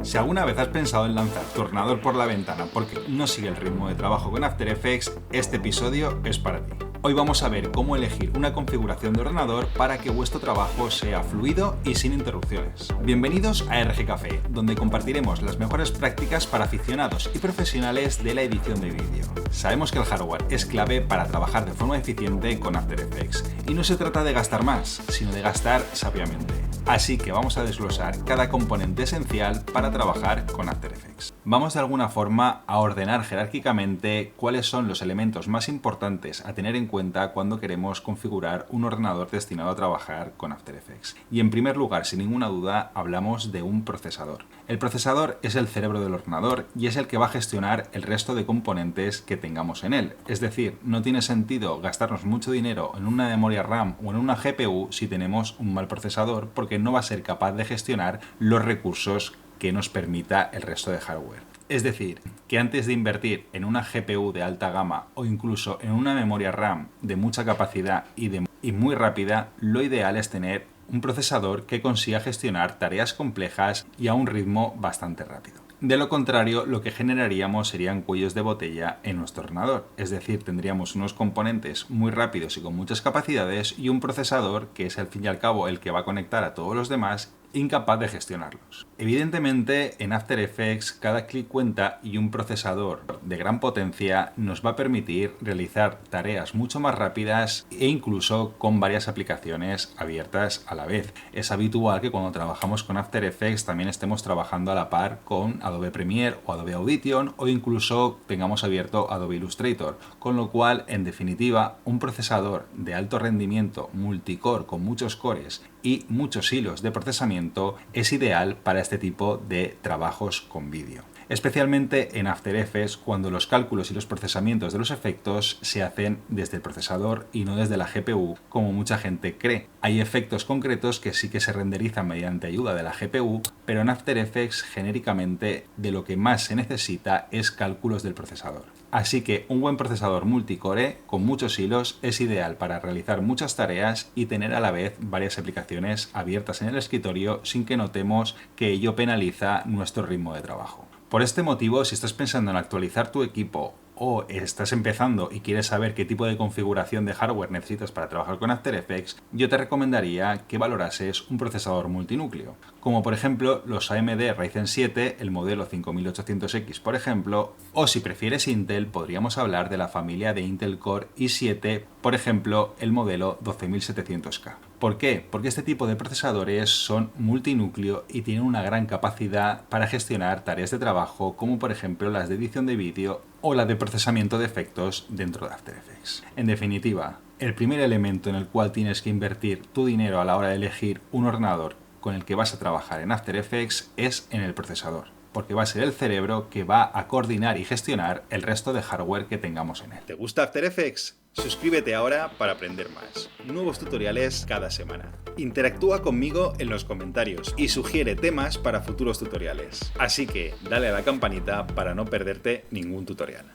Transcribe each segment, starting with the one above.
Si alguna vez has pensado en lanzar tu ordenador por la ventana porque no sigue el ritmo de trabajo con After Effects, este episodio es para ti. Hoy vamos a ver cómo elegir una configuración de ordenador para que vuestro trabajo sea fluido y sin interrupciones. Bienvenidos a RG Café, donde compartiremos las mejores prácticas para aficionados y profesionales de la edición de vídeo. Sabemos que el hardware es clave para trabajar de forma eficiente con After Effects, y no se trata de gastar más, sino de gastar sabiamente. Así que vamos a desglosar cada componente esencial para trabajar con After Effects. Vamos de alguna forma a ordenar jerárquicamente cuáles son los elementos más importantes a tener en cuenta cuando queremos configurar un ordenador destinado a trabajar con After Effects. Y en primer lugar, sin ninguna duda, hablamos de un procesador. El procesador es el cerebro del ordenador y es el que va a gestionar el resto de componentes que tengamos en él. Es decir, no tiene sentido gastarnos mucho dinero en una memoria RAM o en una GPU si tenemos un mal procesador, porque no va a ser capaz de gestionar los recursos que nos permita el resto de hardware. Es decir, que antes de invertir en una GPU de alta gama o incluso en una memoria RAM de mucha capacidad y muy rápida, lo ideal es tener un procesador que consiga gestionar tareas complejas y a un ritmo bastante rápido. De lo contrario, lo que generaríamos serían cuellos de botella en nuestro ordenador, es decir, tendríamos unos componentes muy rápidos y con muchas capacidades y un procesador que es al fin y al cabo el que va a conectar a todos los demás, incapaz de gestionarlos. Evidentemente, en After Effects cada clic cuenta y un procesador de gran potencia nos va a permitir realizar tareas mucho más rápidas e incluso con varias aplicaciones abiertas a la vez. Es habitual que cuando trabajamos con After Effects también estemos trabajando a la par con Adobe Premiere o Adobe Audition, o incluso tengamos abierto Adobe Illustrator, con lo cual, en definitiva, un procesador de alto rendimiento multicore con muchos cores y muchos hilos de procesamiento es ideal para este tipo de trabajos con vídeo. Especialmente en After Effects, cuando los cálculos y los procesamientos de los efectos se hacen desde el procesador y no desde la GPU, como mucha gente cree. Hay efectos concretos que sí que se renderizan mediante ayuda de la GPU, pero en After Effects genéricamente de lo que más se necesita es cálculos del procesador. Así que un buen procesador multicore con muchos hilos es ideal para realizar muchas tareas y tener a la vez varias aplicaciones abiertas en el escritorio sin que notemos que ello penaliza nuestro ritmo de trabajo. Por este motivo, si estás pensando en actualizar tu equipo o estás empezando y quieres saber qué tipo de configuración de hardware necesitas para trabajar con After Effects, yo te recomendaría que valorases un procesador multinúcleo, como por ejemplo los AMD Ryzen 7, el modelo 5800X por ejemplo, o si prefieres Intel podríamos hablar de la familia de Intel Core i7, por ejemplo el modelo 12700K. ¿Por qué? Porque este tipo de procesadores son multinúcleo y tienen una gran capacidad para gestionar tareas de trabajo como por ejemplo las de edición de vídeo o la de procesamiento de efectos dentro de After Effects. En definitiva, el primer elemento en el cual tienes que invertir tu dinero a la hora de elegir un ordenador con el que vas a trabajar en After Effects es en el procesador, porque va a ser el cerebro que va a coordinar y gestionar el resto de hardware que tengamos en él. ¿Te gusta After Effects? Suscríbete ahora para aprender más. Nuevos tutoriales cada semana. Interactúa conmigo en los comentarios y sugiere temas para futuros tutoriales. Así que dale a la campanita para no perderte ningún tutorial.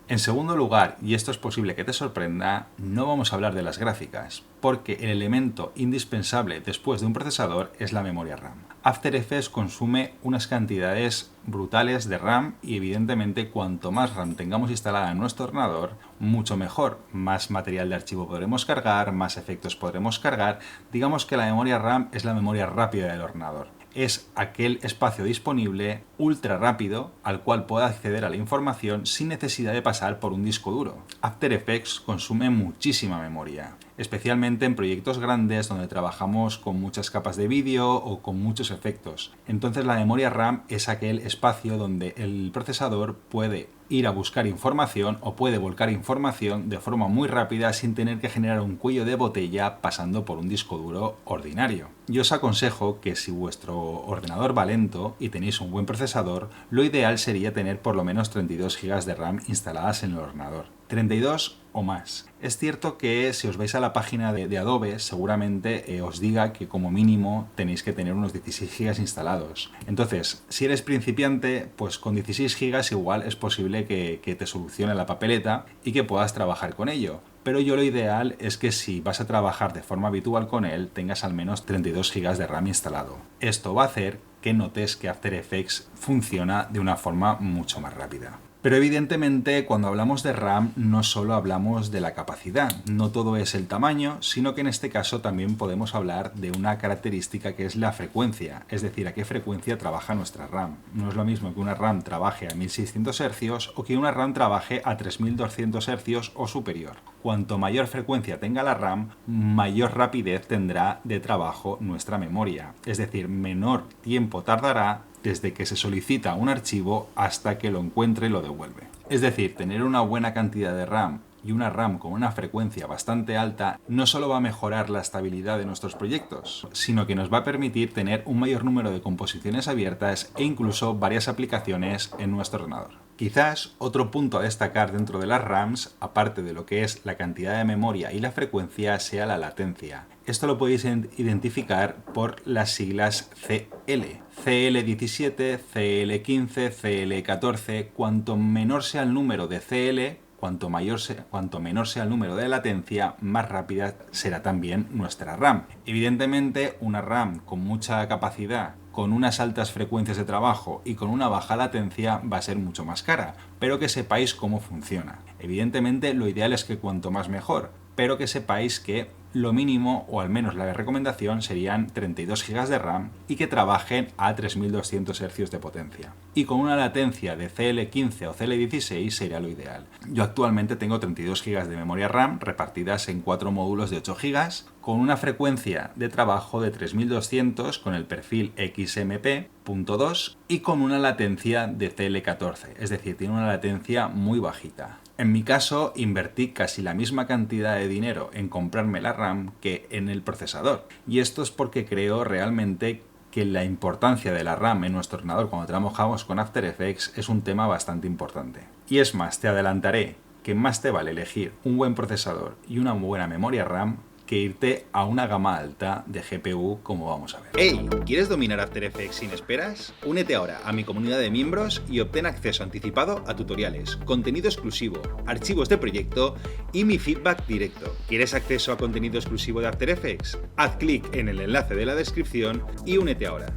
En segundo lugar, y esto es posible que te sorprenda, no vamos a hablar de las gráficas, porque el elemento indispensable después de un procesador es la memoria RAM. After Effects consume unas cantidades brutales de RAM y evidentemente cuanto más RAM tengamos instalada en nuestro ordenador, mucho mejor. Más material de archivo podremos cargar, más efectos podremos cargar. Digamos que la memoria RAM es la memoria rápida del ordenador. Es aquel espacio disponible ultra rápido al cual pueda acceder a la información sin necesidad de pasar por un disco duro. After Effects consume muchísima memoria, especialmente en proyectos grandes donde trabajamos con muchas capas de vídeo o con muchos efectos. Entonces la memoria RAM es aquel espacio donde el procesador puede ir a buscar información o puede volcar información de forma muy rápida sin tener que generar un cuello de botella pasando por un disco duro ordinario. Yo os aconsejo que si vuestro ordenador va lento y tenéis un buen procesador, lo ideal sería tener por lo menos 32 GB de RAM instaladas en el ordenador. 32 o más. Es cierto que si os vais a la página de Adobe seguramente os diga que como mínimo tenéis que tener unos 16 GB instalados. Entonces, si eres principiante, pues con 16 GB igual es posible que te solucione la papeleta y que puedas trabajar con ello. pero yo lo ideal es que si vas a trabajar de forma habitual con él, tengas al menos 32 GB de RAM instalado. Esto va a hacer que notes que After Effects funciona de una forma mucho más rápida. Pero evidentemente cuando hablamos de RAM no solo hablamos de la capacidad, no todo es el tamaño, sino que en este caso también podemos hablar de una característica que es la frecuencia, es decir, a qué frecuencia trabaja nuestra RAM. No es lo mismo que una RAM trabaje a 1600 Hz o que una RAM trabaje a 3200 Hz o superior. Cuanto mayor frecuencia tenga la RAM, mayor rapidez tendrá de trabajo nuestra memoria, es decir, menor tiempo tardará desde que se solicita un archivo hasta que lo encuentre y lo devuelve. Es decir, tener una buena cantidad de RAM y una RAM con una frecuencia bastante alta no solo va a mejorar la estabilidad de nuestros proyectos, sino que nos va a permitir tener un mayor número de composiciones abiertas e incluso varias aplicaciones en nuestro ordenador. Quizás otro punto a destacar dentro de las RAMs, aparte de lo que es la cantidad de memoria y la frecuencia, sea la latencia. Esto lo podéis identificar por las siglas CL. CL17, CL15, CL14. Cuanto menor sea el número de CL, cuanto menor sea el número de latencia, más rápida será también nuestra RAM. Evidentemente, una RAM con mucha capacidad, con unas altas frecuencias de trabajo y con una baja latencia va a ser mucho más cara, pero que sepáis cómo funciona. Evidentemente, lo ideal es que cuanto más mejor, pero que sepáis que lo mínimo, o al menos la recomendación, serían 32 GB de RAM y que trabajen a 3200 Hz de potencia. Y con una latencia de CL15 o CL16 sería lo ideal. Yo actualmente tengo 32 GB de memoria RAM repartidas en 4 módulos de 8 GB, con una frecuencia de trabajo de 3200 con el perfil XMP.2 y con una latencia de CL14, es decir, tiene una latencia muy bajita. En mi caso, invertí casi la misma cantidad de dinero en comprarme la RAM que en el procesador. Y esto es porque creo realmente que la importancia de la RAM en nuestro ordenador cuando trabajamos con After Effects es un tema bastante importante. Y es más, te adelantaré que más te vale elegir un buen procesador y una buena memoria RAM que irte a una gama alta de GPU, como vamos a ver. ¡Hey! ¿Quieres dominar After Effects sin esperas? Únete ahora a mi comunidad de miembros y obtén acceso anticipado a tutoriales, contenido exclusivo, archivos de proyecto y mi feedback directo. ¿Quieres acceso a contenido exclusivo de After Effects? Haz clic en el enlace de la descripción y únete ahora.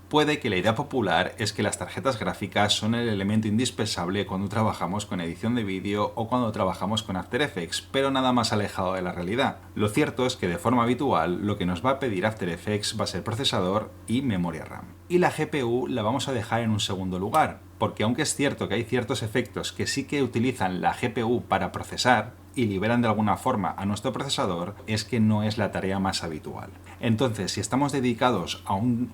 Puede que la idea popular es que las tarjetas gráficas son el elemento indispensable cuando trabajamos con edición de vídeo o cuando trabajamos con After Effects, pero nada más alejado de la realidad. Lo cierto es que de forma habitual lo que nos va a pedir After Effects va a ser procesador y memoria RAM. Y la GPU la vamos a dejar en un segundo lugar, porque aunque es cierto que hay ciertos efectos que sí que utilizan la GPU para procesar y liberan de alguna forma a nuestro procesador, es que no es la tarea más habitual. Entonces, si estamos dedicados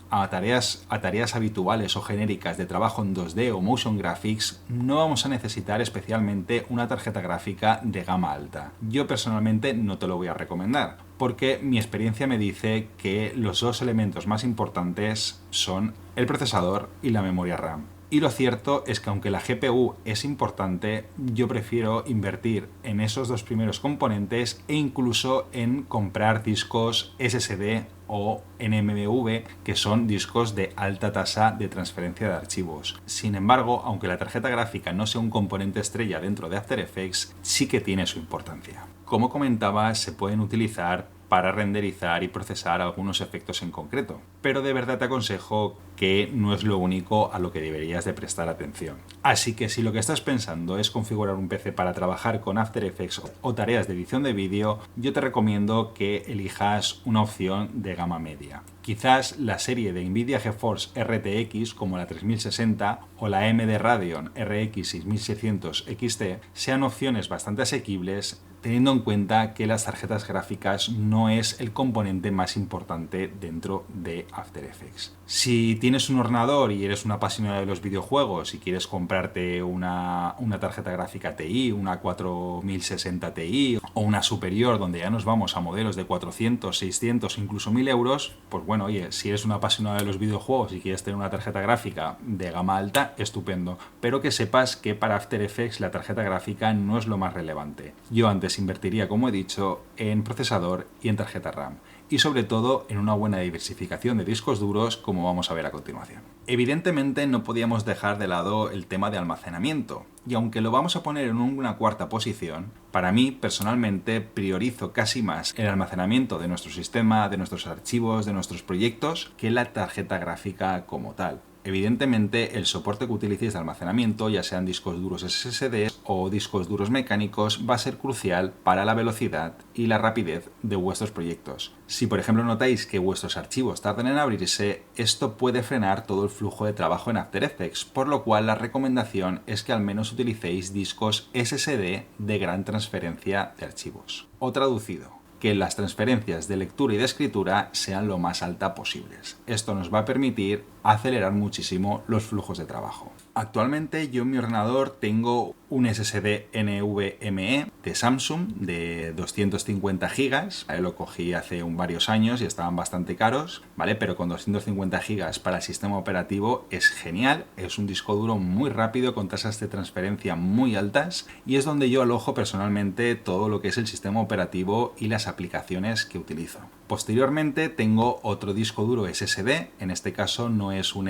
a tareas habituales o genéricas de trabajo en 2D o motion graphics, no vamos a necesitar especialmente una tarjeta gráfica de gama alta. Yo personalmente no te lo voy a recomendar, porque mi experiencia me dice que los dos elementos más importantes son el procesador y la memoria RAM. Y lo cierto es que aunque la GPU es importante, yo prefiero invertir en esos dos primeros componentes e incluso en comprar discos SSD o NMV, que son discos de alta tasa de transferencia de archivos. Sin embargo, aunque la tarjeta gráfica no sea un componente estrella dentro de After Effects, sí que tiene su importancia. Como comentaba, se pueden utilizar para renderizar y procesar algunos efectos en concreto, pero de verdad te aconsejo que no es lo único a lo que deberías de prestar atención. Así que si lo que estás pensando es configurar un PC para trabajar con After Effects o tareas de edición de vídeo, yo te recomiendo que elijas una opción de gama media. Quizás la serie de Nvidia GeForce RTX como la 3060 o la AMD Radeon RX 6600 XT sean opciones bastante asequibles, teniendo en cuenta que las tarjetas gráficas no es el componente más importante dentro de After Effects. Si tienes un ordenador y eres un apasionado de los videojuegos y quieres comprarte una tarjeta gráfica TI, una 4060 Ti o una superior donde ya nos vamos a modelos de 400, 600, incluso 1000 euros, pues bueno, oye, si eres un apasionado de los videojuegos y quieres tener una tarjeta gráfica de gama alta, estupendo, pero que sepas que para After Effects la tarjeta gráfica no es lo más relevante. Yo antes invertiría, como he dicho, en procesador y en tarjeta RAM. y sobre todo en una buena diversificación de discos duros, como vamos a ver a continuación. Evidentemente no podíamos dejar de lado el tema de almacenamiento, y aunque lo vamos a poner en una cuarta posición, para mí personalmente priorizo casi más el almacenamiento de nuestro sistema, de nuestros archivos, de nuestros proyectos, que la tarjeta gráfica como tal. Evidentemente, el soporte que utilicéis de almacenamiento, ya sean discos duros SSD o discos duros mecánicos, va a ser crucial para la velocidad y la rapidez de vuestros proyectos. Si por ejemplo notáis que vuestros archivos tardan en abrirse, esto puede frenar todo el flujo de trabajo en After Effects, por lo cual la recomendación es que al menos utilicéis discos SSD de gran transferencia de archivos. O traducido, que las transferencias de lectura y de escritura sean lo más alta posibles. Esto nos va a permitir acelerar muchísimo los flujos de trabajo. Actualmente yo en mi ordenador tengo un SSD NVMe de Samsung de 250 GB. Lo cogí hace varios años y estaban bastante caros, ¿vale? Pero con 250 GB para el sistema operativo es genial. Es un disco duro muy rápido con tasas de transferencia muy altas y es donde yo alojo personalmente todo lo que es el sistema operativo y las aplicaciones que utilizo. Posteriormente tengo otro disco duro SSD, en este caso no es un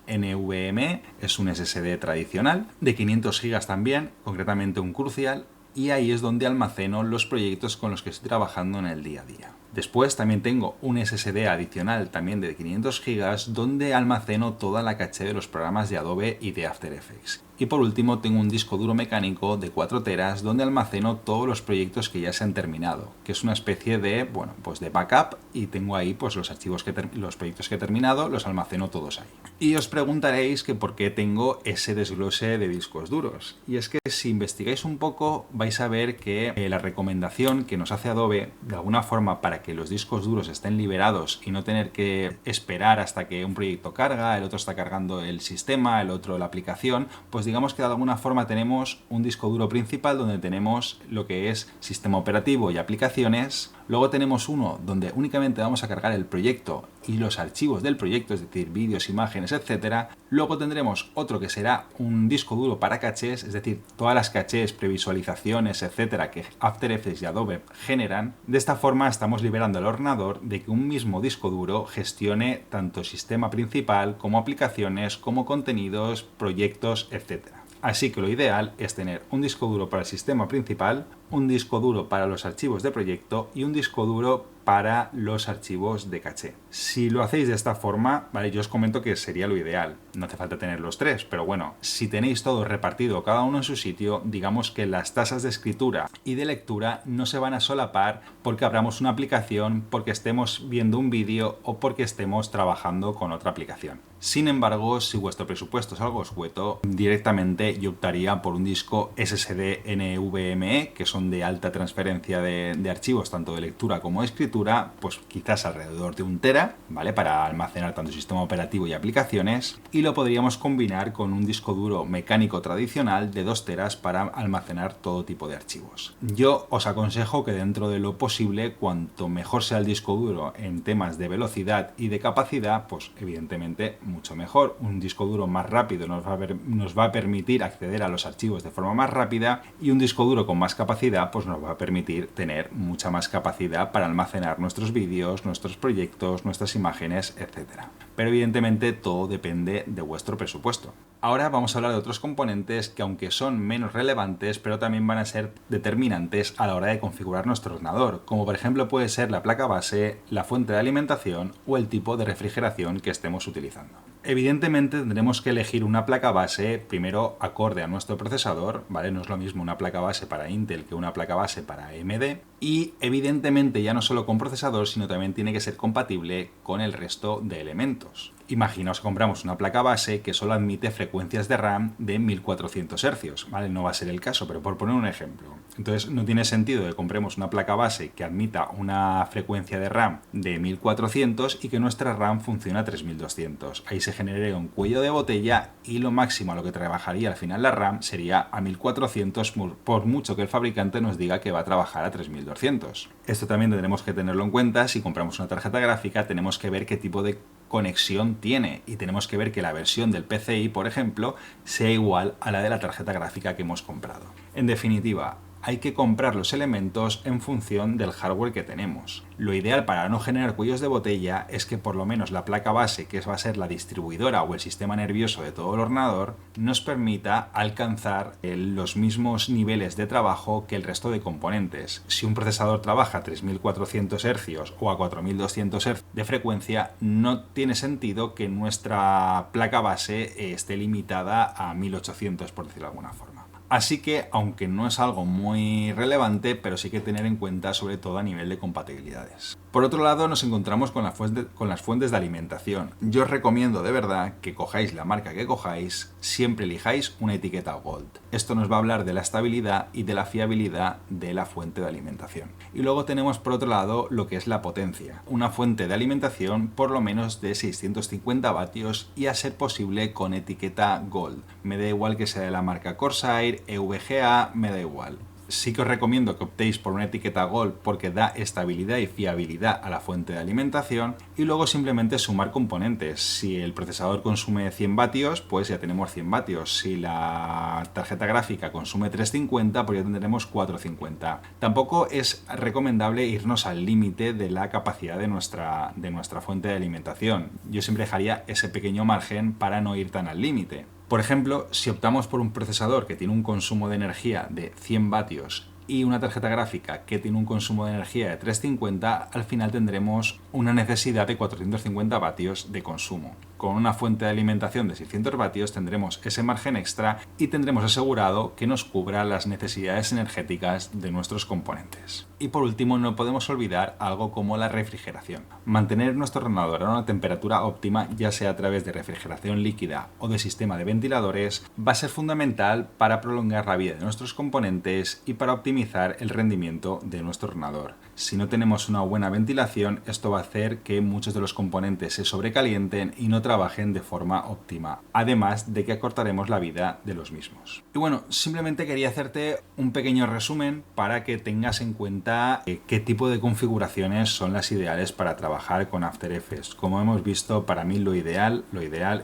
NVMe, es un SSD tradicional, de 500 GB también, concretamente un Crucial, y ahí es donde almaceno los proyectos con los que estoy trabajando en el día a día. Después también tengo un SSD adicional también de 500 GB donde almaceno toda la caché de los programas de Adobe y de After Effects. Y por último tengo un disco duro mecánico de 4 teras donde almaceno todos los proyectos que ya se han terminado, que es una especie de, de backup, y tengo ahí pues los archivos los proyectos que he terminado, los almaceno todos ahí. Y os preguntaréis que por qué tengo ese desglose de discos duros. Y es que si investigáis un poco vais a ver que la recomendación que nos hace Adobe de alguna forma para que los discos duros estén liberados y no tener que esperar hasta que un proyecto carga, el otro está cargando el sistema, el otro la aplicación, pues digamos que de alguna forma tenemos un disco duro principal donde tenemos lo que es sistema operativo y aplicaciones. Luego tenemos uno donde únicamente vamos a cargar el proyecto y los archivos del proyecto, es decir, vídeos, imágenes, etc. Luego tendremos otro que será un disco duro para cachés, es decir, todas las cachés, previsualizaciones, etc. que After Effects y Adobe generan. De esta forma estamos liberando al ordenador de que un mismo disco duro gestione tanto sistema principal como aplicaciones, como contenidos, proyectos, etc. Así que lo ideal es tener un disco duro para el sistema principal, un disco duro para los archivos de proyecto y un disco duro para los archivos de caché. Si lo hacéis de esta forma, vale, yo os comento que sería lo ideal. No hace falta tener los tres, pero bueno, si tenéis todo repartido, cada uno en su sitio, digamos que las tasas de escritura y de lectura no se van a solapar porque abramos una aplicación, porque estemos viendo un vídeo o porque estemos trabajando con otra aplicación. Sin embargo, si vuestro presupuesto es algo escueto, directamente yo optaría por un disco SSD NVMe, que son de alta transferencia de archivos, tanto de lectura como de escritura, pues quizás alrededor de 1 tera, ¿vale? Para almacenar tanto sistema operativo y aplicaciones, y lo podríamos combinar con un disco duro mecánico tradicional de 2 teras para almacenar todo tipo de archivos. Yo os aconsejo que dentro de lo posible, cuanto mejor sea el disco duro en temas de velocidad y de capacidad, pues evidentemente mucho mejor. Un disco duro más rápido nos va a permitir acceder a los archivos de forma más rápida, y un disco duro con más capacidad pues nos va a permitir tener mucha más capacidad para almacenar nuestros vídeos, nuestros proyectos, nuestras imágenes, etc. Pero evidentemente todo depende de vuestro presupuesto. Ahora vamos a hablar de otros componentes que, aunque son menos relevantes, pero también van a ser determinantes a la hora de configurar nuestro ordenador, como por ejemplo puede ser la placa base, la fuente de alimentación o el tipo de refrigeración que estemos utilizando. Evidentemente tendremos que elegir una placa base primero acorde a nuestro procesador, ¿vale? No es lo mismo una placa base para Intel que una placa base para AMD, y evidentemente ya no solo con procesador, sino también tiene que ser compatible con el resto de elementos. Imaginaos que compramos una placa base que solo admite frecuencias de RAM de 1400 Hz, ¿vale? No va a ser el caso, pero por poner un ejemplo. Entonces no tiene sentido que compremos una placa base que admita una frecuencia de RAM de 1400 y que nuestra RAM funcione a 3200. Ahí se generaría un cuello de botella y lo máximo a lo que trabajaría al final la RAM sería a 1400, por mucho que el fabricante nos diga que va a trabajar a 3200. Esto también tendremos que tenerlo en cuenta. Si compramos una tarjeta gráfica tenemos que ver qué tipo de conexión tiene y tenemos que ver que la versión del PCI, por ejemplo, sea igual a la de la tarjeta gráfica que hemos comprado. En definitiva, hay que comprar los elementos en función del hardware que tenemos. Lo ideal para no generar cuellos de botella es que por lo menos la placa base, que va a ser la distribuidora o el sistema nervioso de todo el ordenador, nos permita alcanzar los mismos niveles de trabajo que el resto de componentes. Si un procesador trabaja a 3400 Hz o a 4200 Hz de frecuencia, no tiene sentido que nuestra placa base esté limitada a 1800, por decirlo de alguna forma. Así que, aunque no es algo muy relevante, pero sí que tener en cuenta, sobre todo a nivel de compatibilidades. Por otro lado, nos encontramos con las fuentes de alimentación. Yo os recomiendo de verdad que cojáis la marca que cojáis, siempre elijáis una etiqueta Gold. Esto nos va a hablar de la estabilidad y de la fiabilidad de la fuente de alimentación. Y luego tenemos por otro lado lo que es la potencia. Una fuente de alimentación por lo menos de 650 vatios y a ser posible con etiqueta Gold. Me da igual que sea de la marca Corsair, EVGA, me da igual. Sí que os recomiendo que optéis por una etiqueta Gold porque da estabilidad y fiabilidad a la fuente de alimentación, y luego simplemente sumar componentes. Si el procesador consume 100 vatios, pues ya tenemos 100 vatios. Si la tarjeta gráfica consume 350, pues ya tendremos 450. Tampoco es recomendable irnos al límite de la capacidad de nuestra fuente de alimentación. Yo siempre dejaría ese pequeño margen para no ir tan al límite. Por ejemplo, si optamos por un procesador que tiene un consumo de energía de 100 vatios y una tarjeta gráfica que tiene un consumo de energía de 350, al final tendremos una necesidad de 450 vatios de consumo. Con una fuente de alimentación de 600 vatios tendremos ese margen extra y tendremos asegurado que nos cubra las necesidades energéticas de nuestros componentes. Y por último, no podemos olvidar algo como la refrigeración. Mantener nuestro ordenador a una temperatura óptima, ya sea a través de refrigeración líquida o de sistema de ventiladores, va a ser fundamental para prolongar la vida de nuestros componentes y para optimizar el rendimiento de nuestro ordenador. Si no tenemos una buena ventilación, esto va a hacer que muchos de los componentes se sobrecalienten y no trabajen de forma óptima, además de que acortaremos la vida de los mismos. Y bueno, simplemente quería hacerte un pequeño resumen para que tengas en cuenta qué tipo de configuraciones son las ideales para trabajar con After Effects. Como hemos visto, para mí lo ideal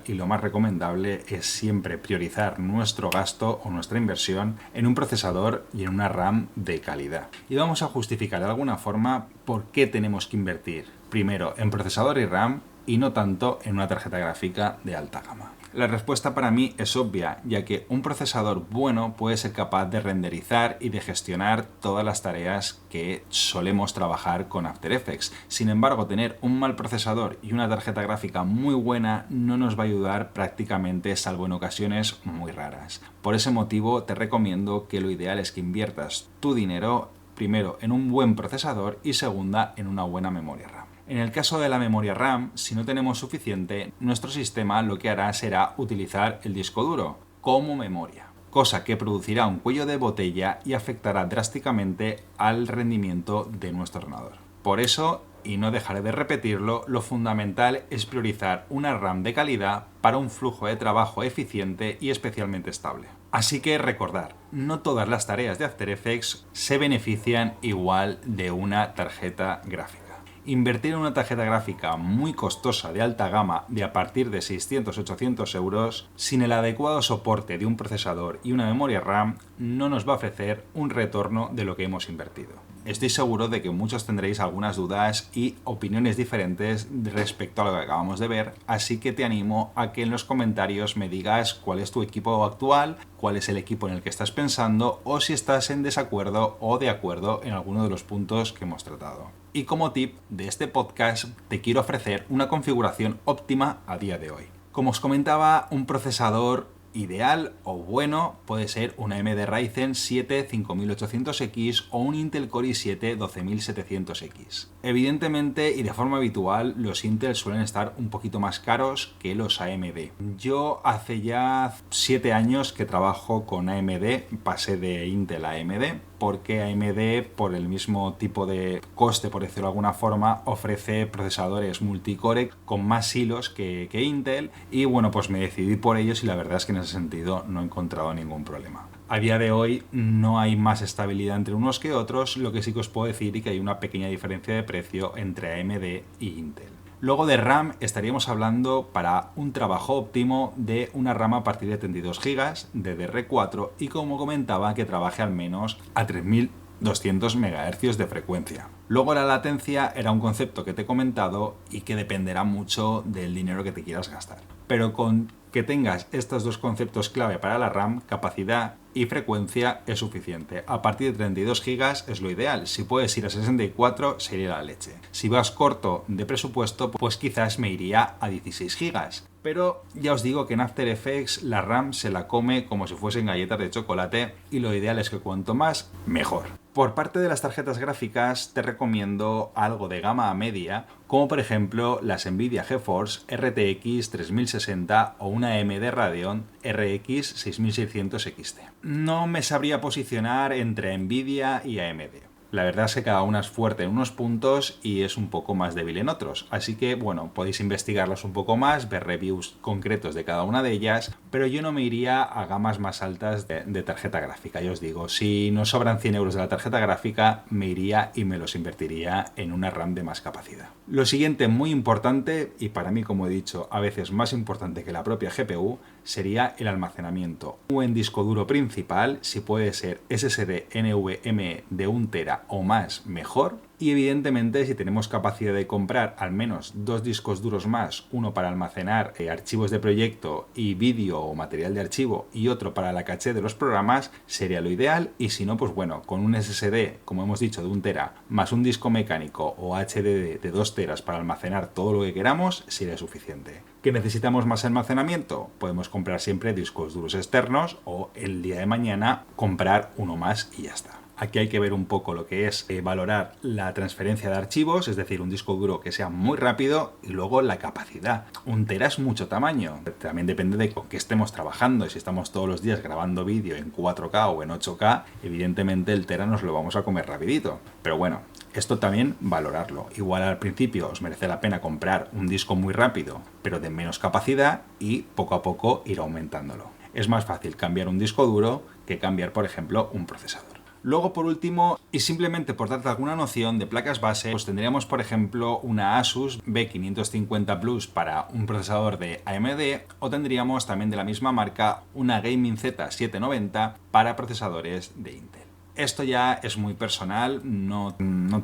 y lo más recomendable es siempre priorizar nuestro gasto o nuestra inversión en un procesador y en una RAM de calidad. Y vamos a justificar de alguna forma por qué tenemos que invertir primero en procesador y RAM y no tanto en una tarjeta gráfica de alta gama. La respuesta para mí es obvia, ya que un procesador bueno puede ser capaz de renderizar y de gestionar todas las tareas que solemos trabajar con After Effects. Sin embargo, tener un mal procesador y una tarjeta gráfica muy buena no nos va a ayudar prácticamente, salvo en ocasiones muy raras. Por ese motivo te recomiendo que lo ideal es que inviertas tu dinero primero en un buen procesador y segunda en una buena memoria RAM. En el caso de la memoria RAM, si no tenemos suficiente, nuestro sistema lo que hará será utilizar el disco duro como memoria, cosa que producirá un cuello de botella y afectará drásticamente al rendimiento de nuestro ordenador. Por eso, y no dejaré de repetirlo, lo fundamental es priorizar una RAM de calidad para un flujo de trabajo eficiente y especialmente estable. Así que recordar, no todas las tareas de After Effects se benefician igual de una tarjeta gráfica. Invertir en una tarjeta gráfica muy costosa de alta gama de a partir de 600-800 euros sin el adecuado soporte de un procesador y una memoria RAM no nos va a ofrecer un retorno de lo que hemos invertido. Estoy seguro de que muchos tendréis algunas dudas y opiniones diferentes respecto a lo que acabamos de ver, así que te animo a que en los comentarios me digas cuál es tu equipo actual, cuál es el equipo en el que estás pensando o si estás en desacuerdo o de acuerdo en alguno de los puntos que hemos tratado. Y como tip de este podcast te quiero ofrecer una configuración óptima a día de hoy. Como os comentaba, un procesador ideal o bueno puede ser una AMD Ryzen 7 5800X o un Intel Core i7 12700X. Evidentemente y de forma habitual los Intel suelen estar un poquito más caros que los AMD. Yo hace ya 7 años que trabajo con AMD, pasé de Intel a AMD porque AMD, por el mismo tipo de coste, por decirlo de alguna forma, ofrece procesadores multicore con más hilos que Intel y bueno, pues me decidí por ellos y la verdad es que en ese sentido no he encontrado ningún problema. A día de hoy no hay más estabilidad entre unos que otros, lo que sí que os puedo decir es que hay una pequeña diferencia de precio entre AMD y Intel. Luego de RAM estaríamos hablando para un trabajo óptimo de una RAM a partir de 32 GB de DR4 y, como comentaba, que trabaje al menos a 3200 MHz de frecuencia. Luego la latencia era un concepto que te he comentado y que dependerá mucho del dinero que te quieras gastar. Pero con que tengas estos dos conceptos clave para la RAM, capacidad y frecuencia, es suficiente. A partir de 32 GB es lo ideal. Si puedes ir a 64 sería la leche. Si vas corto de presupuesto, pues quizás me iría a 16 GB. Pero ya os digo que en After Effects la RAM se la come como si fuesen galletas de chocolate y lo ideal es que cuanto más, mejor. Por parte de las tarjetas gráficas te recomiendo algo de gama media, como por ejemplo las Nvidia GeForce RTX 3060 o una AMD Radeon RX 6600 XT. No me sabría posicionar entre Nvidia y AMD. La verdad es que cada una es fuerte en unos puntos y es un poco más débil en otros. Así que, bueno, podéis investigarlas un poco más, ver reviews concretos de cada una de ellas, pero yo no me iría a gamas más altas de tarjeta gráfica. Ya os digo, si nos sobran 100 euros de la tarjeta gráfica, me iría y me los invertiría en una RAM de más capacidad. Lo siguiente, muy importante, y para mí, como he dicho, a veces más importante que la propia GPU, sería el almacenamiento. Un buen disco duro principal, si puede ser SSD NVMe de 1 TB o más, mejor. Y evidentemente, si tenemos capacidad de comprar al menos 2 discos duros más, uno para almacenar archivos de proyecto y vídeo o material de archivo y otro para la caché de los programas, sería lo ideal. Y si no, pues bueno, con un SSD, como hemos dicho, de 1 TB más un disco mecánico o HDD de 2 TB para almacenar todo lo que queramos, sería suficiente. ¿Que necesitamos más almacenamiento? Podemos comprar siempre discos duros externos o el día de mañana comprar uno más y ya está. Aquí hay que ver un poco lo que es valorar la transferencia de archivos, es decir, un disco duro que sea muy rápido, y luego la capacidad. 1 TB es mucho tamaño. También depende de con qué estemos trabajando. Si estamos todos los días grabando vídeo en 4K o en 8K, evidentemente el tera nos lo vamos a comer rapidito. Pero bueno, esto también valorarlo. Igual al principio os merece la pena comprar un disco muy rápido, pero de menos capacidad, y poco a poco ir aumentándolo. Es más fácil cambiar un disco duro que cambiar, por ejemplo, un procesador. Luego, por último, y simplemente por darte alguna noción de placas base, pues tendríamos, por ejemplo, una Asus B550 Plus para un procesador de AMD, o tendríamos también de la misma marca una Gaming Z790 para procesadores de Intel. Esto ya es muy personal, no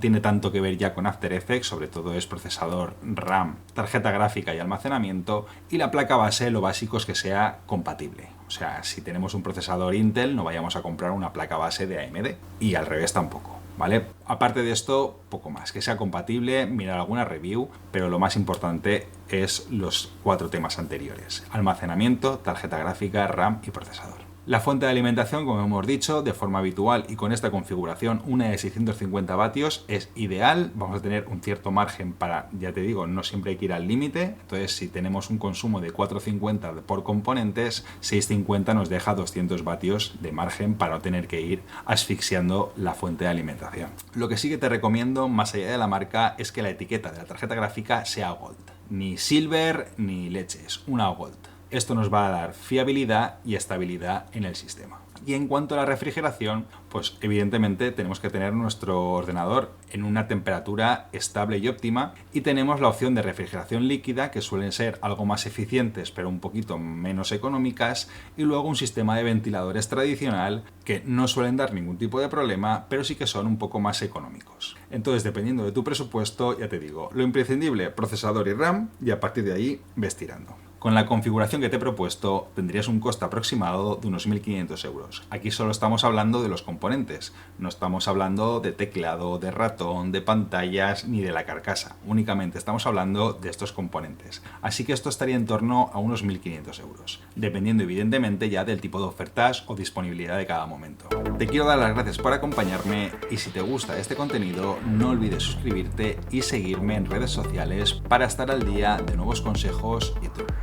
tiene tanto que ver ya con After Effects, sobre todo es procesador, RAM, tarjeta gráfica y almacenamiento, y la placa base lo básico es que sea compatible. O sea, si tenemos un procesador Intel, no vayamos a comprar una placa base de AMD, y al revés tampoco, ¿vale? Aparte de esto, poco más, que sea compatible, mirar alguna review, pero lo más importante es los 4 temas anteriores: almacenamiento, tarjeta gráfica, RAM y procesador. La fuente de alimentación, como hemos dicho, de forma habitual y con esta configuración, una de 650 vatios es ideal. Vamos a tener un cierto margen para, ya te digo, no siempre hay que ir al límite. Entonces, si tenemos un consumo de 450 por componentes, 650 nos deja 200 vatios de margen para no tener que ir asfixiando la fuente de alimentación. Lo que sí que te recomiendo, más allá de la marca, es que la etiqueta de la tarjeta gráfica sea Gold. Ni Silver ni leches, una Gold. Esto nos va a dar fiabilidad y estabilidad en el sistema. Y en cuanto a la refrigeración, pues evidentemente tenemos que tener nuestro ordenador en una temperatura estable y óptima, y tenemos la opción de refrigeración líquida, que suelen ser algo más eficientes pero un poquito menos económicas, y luego un sistema de ventiladores tradicional que no suelen dar ningún tipo de problema, pero sí que son un poco más económicos. Entonces, dependiendo de tu presupuesto, ya te digo, lo imprescindible, procesador y RAM, y a partir de ahí ves tirando. Con la configuración que te he propuesto, tendrías un coste aproximado de unos 1.500 euros. Aquí solo estamos hablando de los componentes, no estamos hablando de teclado, de ratón, de pantallas ni de la carcasa. Únicamente estamos hablando de estos componentes. Así que esto estaría en torno a unos 1.500 euros, dependiendo evidentemente ya del tipo de ofertas o disponibilidad de cada momento. Te quiero dar las gracias por acompañarme, y si te gusta este contenido, no olvides suscribirte y seguirme en redes sociales para estar al día de nuevos consejos y trucos.